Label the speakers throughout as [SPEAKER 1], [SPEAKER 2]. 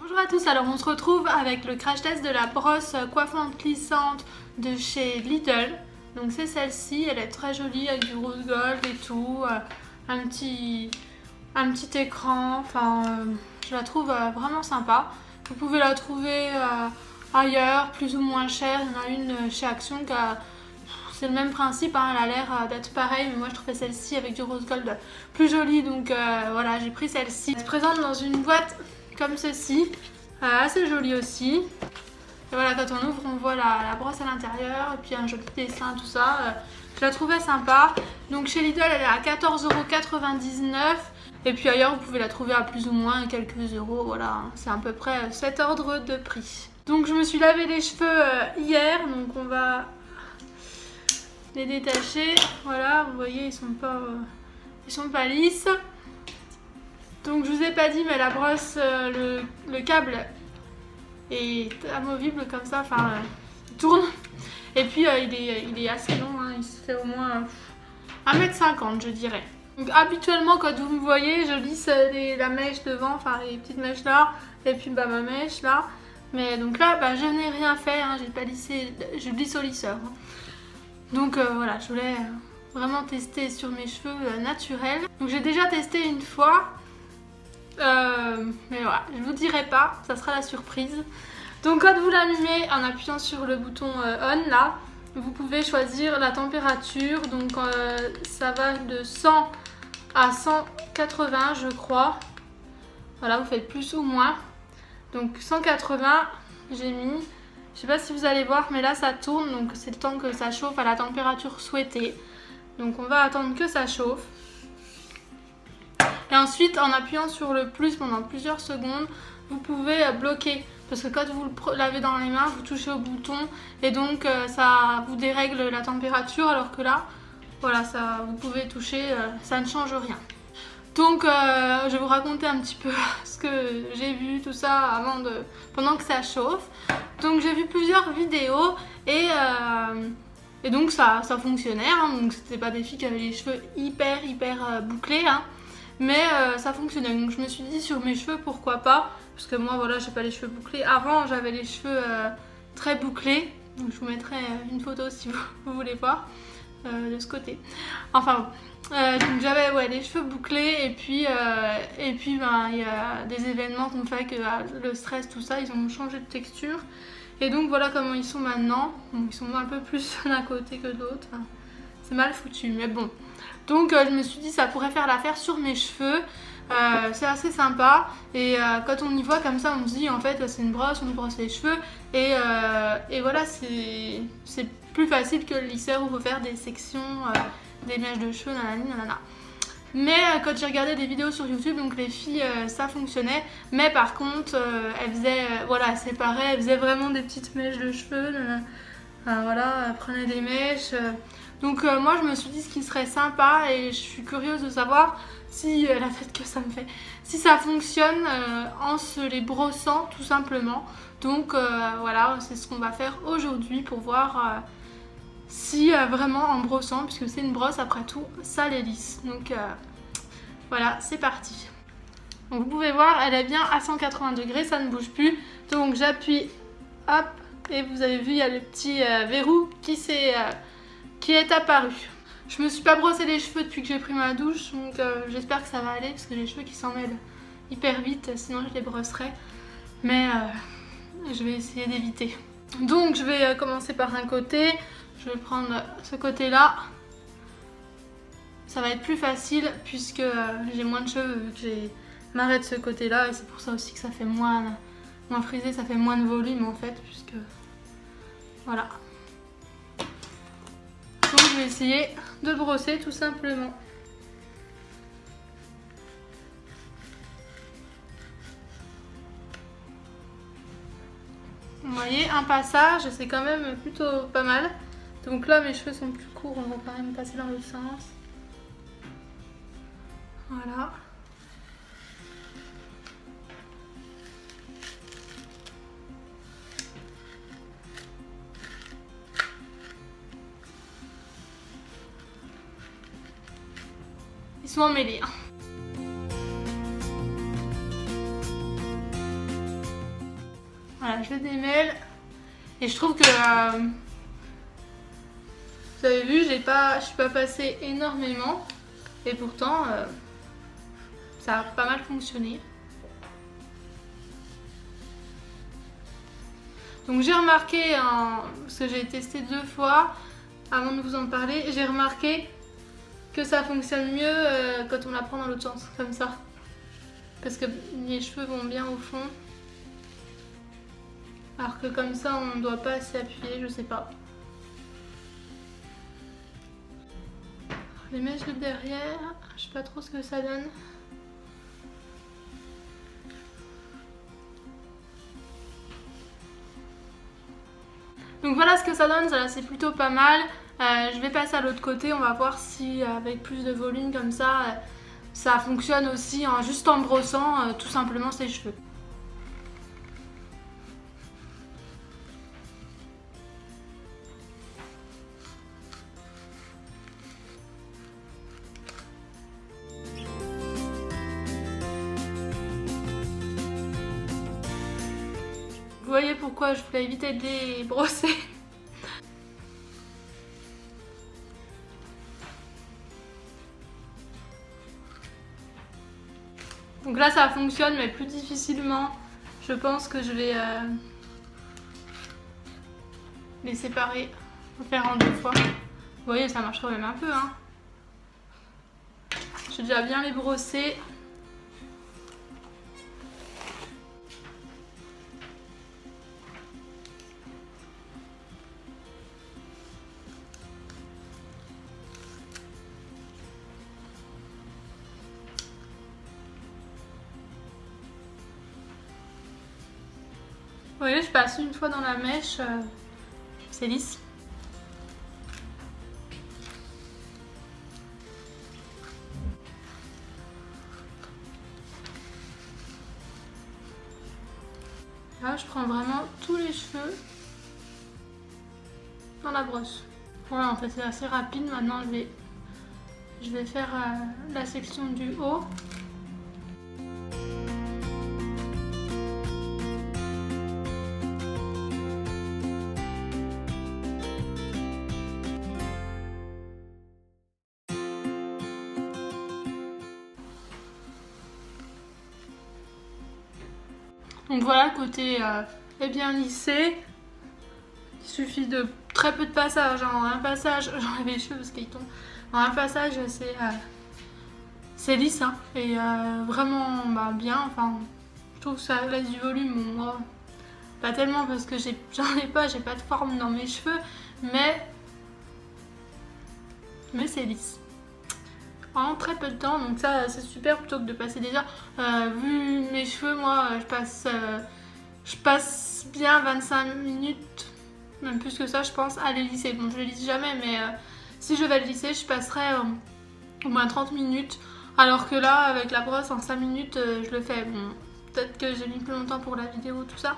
[SPEAKER 1] Bonjour à tous, alors on se retrouve avec le crash test de la brosse coiffante lissante de chez Lidl. Donc c'est celle-ci, elle est très jolie avec du rose gold et tout, un petit écran, enfin je la trouve vraiment sympa. Vous pouvez la trouver ailleurs, plus ou moins chère, il y en a une chez Action qui a... C'est le même principe, hein, elle a l'air d'être pareille, mais moi je trouvais celle-ci avec du rose gold plus jolie, donc voilà, j'ai pris celle-ci. Elle se présente dans une boîte comme ceci, assez jolie aussi. Et voilà, quand on ouvre, on voit la brosse à l'intérieur, et puis un joli dessin, tout ça. Je la trouvais sympa. Donc chez Lidl, elle est à 14,99 €. Et puis ailleurs, vous pouvez la trouver à plus ou moins quelques euros, voilà. C'est à peu près cet ordre de prix. Donc je me suis lavé les cheveux hier, donc on va les détacher. Voilà, vous voyez, ils sont pas lisses. Donc je vous ai pas dit, mais la brosse, le câble est amovible comme ça, enfin il tourne. Et puis il est assez long, hein, il se fait au moins 1,50 m je dirais. Donc habituellement quand vous me voyez, je lisse la mèche devant, enfin les petites mèches là, et puis bah, ma mèche là. Mais donc là bah, je n'ai rien fait, hein, j'ai pas lissé, je lisse au lisseur. Hein. Donc voilà, je voulais vraiment tester sur mes cheveux naturels. Donc j'ai déjà testé une fois. Mais voilà, je vous dirai pas, ça sera la surprise. Donc quand vous l'allumez en appuyant sur le bouton on là, vous pouvez choisir la température. Donc ça va de 100 à 180 je crois. Voilà, vous faites plus ou moins. Donc 180 j'ai mis. Je sais pas si vous allez voir, mais là ça tourne, donc c'est le temps que ça chauffe à la température souhaitée. Donc on va attendre que ça chauffe. Et ensuite, en appuyant sur le plus pendant plusieurs secondes, vous pouvez bloquer. Parce que quand vous le lavez dans les mains, vous touchez au bouton et donc ça vous dérègle la température. Alors que là, voilà, ça, vous pouvez toucher, ça ne change rien. Donc je vais vous raconter un petit peu ce que j'ai vu, tout ça, pendant que ça chauffe. Donc j'ai vu plusieurs vidéos et donc ça fonctionnait. Hein, donc c'était pas des filles qui avaient les cheveux hyper bouclés. Hein. Mais ça fonctionnait, donc je me suis dit sur mes cheveux pourquoi pas, parce que moi voilà j'ai pas les cheveux bouclés. Avant j'avais les cheveux très bouclés, donc je vous mettrai une photo si vous voulez voir de ce côté. Enfin donc j'avais ouais, les cheveux bouclés et puis ben, il y a des événements qui ont fait que le stress tout ça ils ont changé de texture. Et donc voilà comment ils sont maintenant, donc, ils sont un peu plus d'un côté que de l'autre, enfin, c'est mal foutu mais bon. Donc je me suis dit ça pourrait faire l'affaire sur mes cheveux, c'est assez sympa et quand on y voit comme ça on se dit en fait c'est une brosse, on brosse les cheveux et voilà c'est plus facile que le lisseur où il faut faire des sections, des mèches de cheveux, nanana. Mais quand j'ai regardé des vidéos sur YouTube, donc les filles ça fonctionnait, mais par contre elles faisaient, voilà elles séparaient, elles faisaient vraiment des petites mèches de cheveux, voilà, elles prenaient des mèches. Donc moi je me suis dit ce qui serait sympa et je suis curieuse de savoir si la tête que ça me fait, si ça fonctionne en se les brossant tout simplement. Donc voilà, c'est ce qu'on va faire aujourd'hui pour voir si vraiment en brossant, puisque c'est une brosse après tout, ça les lisse. Donc voilà, c'est parti. Donc vous pouvez voir, elle est bien à 180 degrés, ça ne bouge plus. Donc j'appuie, hop, et vous avez vu, il y a le petit verrou qui est apparu. Je me suis pas brossé les cheveux depuis que j'ai pris ma douche, donc j'espère que ça va aller parce que j'ai les cheveux qui s'en mêlent hyper vite, sinon je les brosserai. Mais je vais essayer d'éviter. Donc je vais commencer par un côté, je vais prendre ce côté-là. Ça va être plus facile puisque j'ai moins de cheveux vu que j'ai marré de ce côté-là et c'est pour ça aussi que ça fait moins frisé, ça fait moins de volume en fait puisque voilà. Donc je vais essayer de brosser tout simplement. Vous voyez, un passage, c'est quand même plutôt pas mal. Donc là mes cheveux sont plus courts, on va quand même passer dans l'autre sens. Voilà. Ils sont emmêlés. voilà, je le démêle. Et je trouve que vous avez vu, je suis pas passée énormément. Et pourtant, ça a pas mal fonctionné. Donc j'ai remarqué, parce que j'ai testé 2 fois avant de vous en parler, j'ai remarqué que ça fonctionne mieux quand on la prend dans l'autre sens, comme ça. Parce que les cheveux vont bien au fond. Alors que comme ça, on ne doit pas s'y appuyer, je sais pas. Les mèches de derrière, je sais pas trop ce que ça donne. Donc voilà ce que ça donne, ça c'est plutôt pas mal. Je vais passer à l'autre côté, on va voir si avec plus de volume comme ça, ça fonctionne aussi juste en brossant tout simplement ses cheveux. Vous voyez pourquoi je voulais éviter de les brosser. Donc là ça fonctionne mais plus difficilement. Je pense que je vais les séparer, faire en 2 fois. Vous voyez, ça marche quand même un peu, hein. J'ai déjà bien les brossés. Vous voyez, je passe une fois dans la mèche, c'est lisse. Là, je prends vraiment tous les cheveux dans la brosse. Voilà, en fait, c'est assez rapide. Maintenant, je vais faire la section du haut. Donc voilà, le côté est bien lissé. Il suffit de très peu de passages. En un passage, j'enlève les cheveux parce qu'ils tombent. En un passage, c'est lisse, hein, et vraiment bien. Enfin, je trouve que ça laisse du volume. Bon, moi, pas tellement parce que j'en ai pas de forme dans mes cheveux, mais c'est lisse. En très peu de temps, donc ça c'est super plutôt que de passer déjà. Vu mes cheveux, moi je passe bien 25 minutes, même plus que ça je pense, à les lisser. Bon, je les lisse jamais, mais si je vais le lisser, je passerai au moins 30 minutes. Alors que là, avec la brosse, en 5 minutes, je le fais. Bon, peut-être que j'ai mis plus longtemps pour la vidéo, tout ça,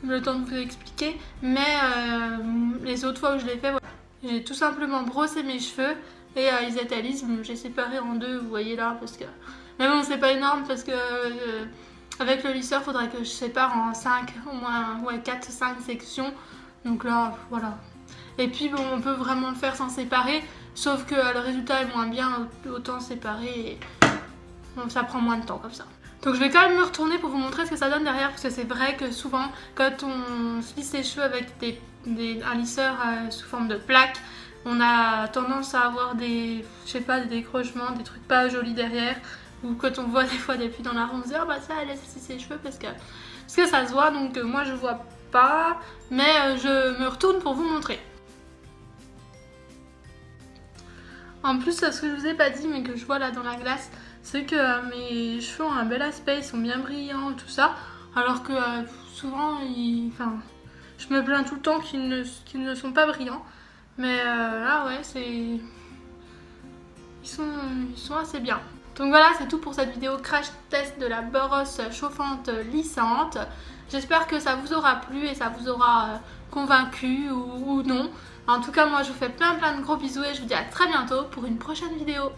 [SPEAKER 1] le temps de vous expliquer. Mais les autres fois où je l'ai fait, voilà, j'ai tout simplement brossé mes cheveux. Et ils étaient lisses, j'ai séparé en 2, vous voyez là, parce que... Mais bon, c'est pas énorme parce que avec le lisseur, il faudrait que je sépare en 5, au moins 4-5 sections. Donc là, voilà. Et puis bon, on peut vraiment le faire sans séparer, sauf que le résultat est moins bien, autant séparer, et bon, ça prend moins de temps comme ça. Donc je vais quand même me retourner pour vous montrer ce que ça donne derrière, parce que c'est vrai que souvent, quand on se lisse les cheveux avec un lisseur sous forme de plaque, on a tendance à avoir des décrochements, des trucs pas jolis derrière. Ou quand on voit des fois des plis dans la rue, on se dit « Ah bah ça, elle laisse ses cheveux parce que ça se voit. » Donc moi je vois pas, mais je me retourne pour vous montrer. En plus, ce que je vous ai pas dit, mais que je vois là dans la glace, c'est que mes cheveux ont un bel aspect, ils sont bien brillants, tout ça. Alors que souvent, je me plains tout le temps qu'ils ne sont pas brillants. Mais là, ouais, ils sont assez bien. Donc voilà, c'est tout pour cette vidéo crash test de la brosse chauffante lissante. J'espère que ça vous aura plu et ça vous aura convaincu ou non. En tout cas, moi, je vous fais plein de gros bisous et je vous dis à très bientôt pour une prochaine vidéo.